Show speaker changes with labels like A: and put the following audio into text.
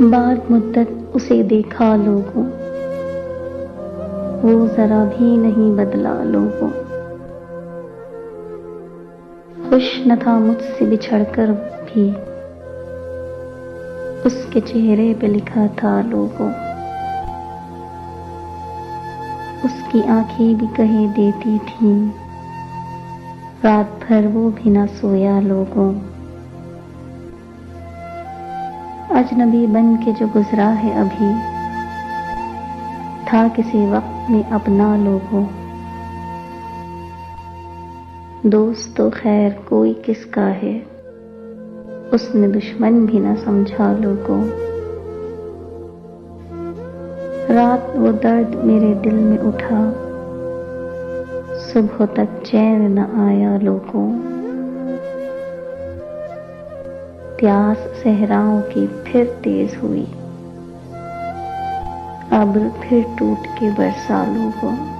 A: बाद मुद्दत उसे देखा लोगों, वो जरा भी नहीं बदला लोगों। खुश न था मुझसे बिछड़कर भी, उसके चेहरे पे लिखा था लोगों। उसकी आंखें भी कहे देती थीं, रात भर वो भी न सोया लोगों। अजनबी बन के जो गुजरा है अभी, था किसी वक्त में अपना लोगों। दोस्त तो खैर कोई किसका है, उसने दुश्मन भी न समझा लोगों। रात वो दर्द मेरे दिल में उठा, सुबह तक चैन न आया लोगों। प्यास सहराओं की फिर तेज हुई, अब फिर टूट के बरसा लोगों।